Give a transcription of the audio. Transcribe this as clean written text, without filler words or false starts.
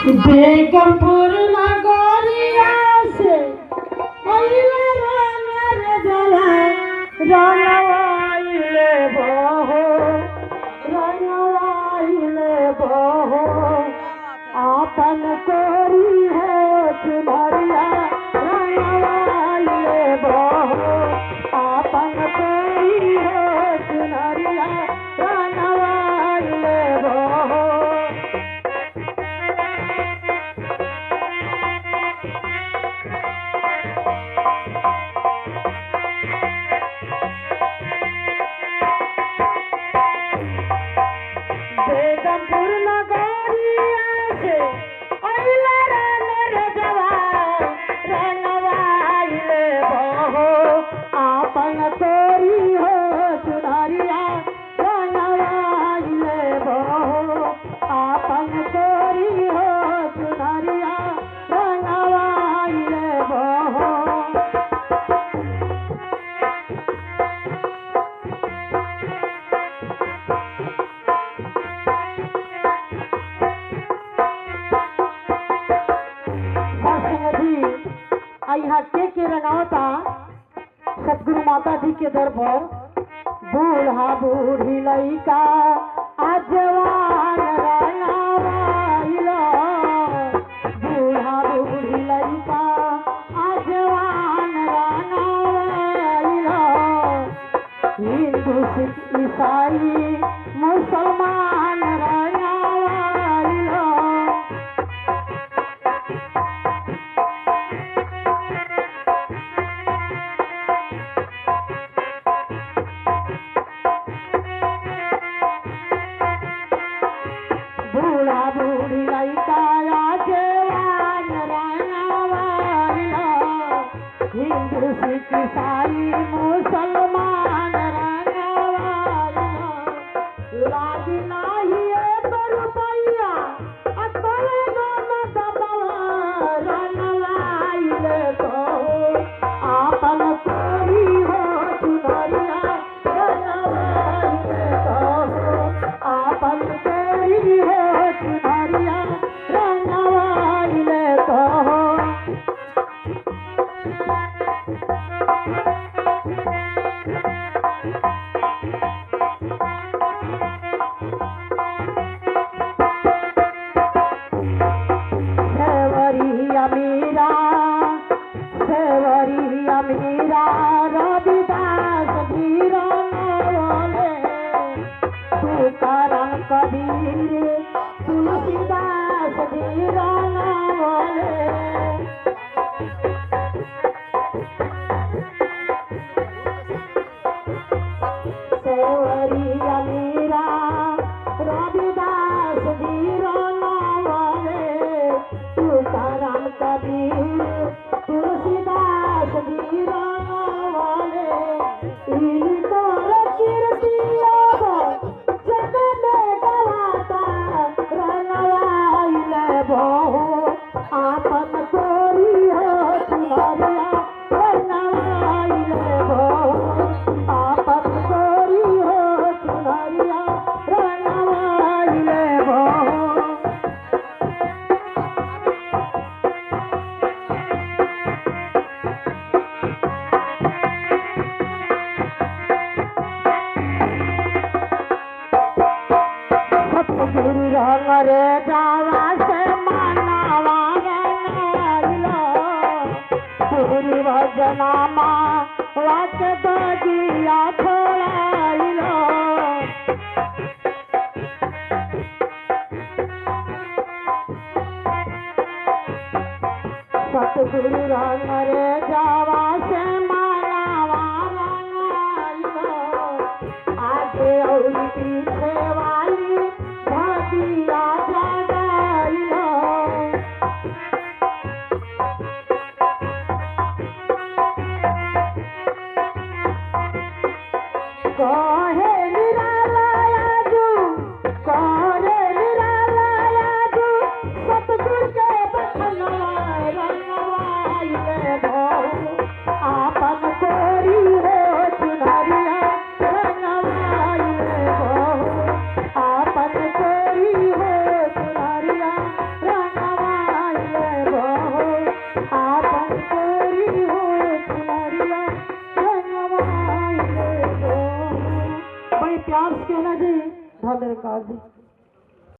बेगमपुर नगरिया से अइले रंगर जला रंगवाइले बहो आपन कोरी है चुनरिया रंगवाइले बहो आपन कोरी है चुनरिया रंगवाइले बहो बेगमपुर नगरिया से अइले रंगर जवा रंगवाइले बहो आपन तोरी हो चुनरिया रंगवाइले बहो आपन तोरी हो चुनरिया रंगवाइले बहो यहाँ के रंगावता सतगुरु माता जी के दर पर बूढ़ा बूढ़ी लइका आजवान रंगावाइलो बूढ़ा बूढ़ी लइका आजवान रंगावाइलो हिंदू सिख ईसाई मुसलमान रंगावाइलो बूढ़ा बूढ़ी लइका जवान रंगवाइलो हिंदू सिख ईसाई मुसलमान रंगवाइलो लागी नाही एक रुपया अतल गम दबवा रंगवाइले बहो आपन कोरी हो चुनरिया रंगवाइले बहो आपन कोरी हो चुनरिया रंगवाइले बहो सेवरिया मीरा रविदास धीरा बोले तुकाराम कबीर तुलसीदास धीरा बोले सेवरिया मीरा रविदास धीरा बोले तुकाराम कबीर तुलसीदास धीरा बोले इनकर कीर्तिया जग में गवाता रंगवाइले बहो आपन कोरी हो चुनरिया रंगवाइले बहो आपन कोरी हो चुनरिया रंगवाइले बहो सतगुरु रंगरे जावा से मानवा रंगाइलो पूरी भजनामा वाच बगिया छोड़ाइलो सतगुरु रंगरे जावा से मानवा रंगाइलो आगे और पीछे वाली भागिया जगाइलो कहे निरालायाजू करे निरालायाजू सतगुरु के बखनवा रंगवाइले बहो प्यार से कहना जी धन काज।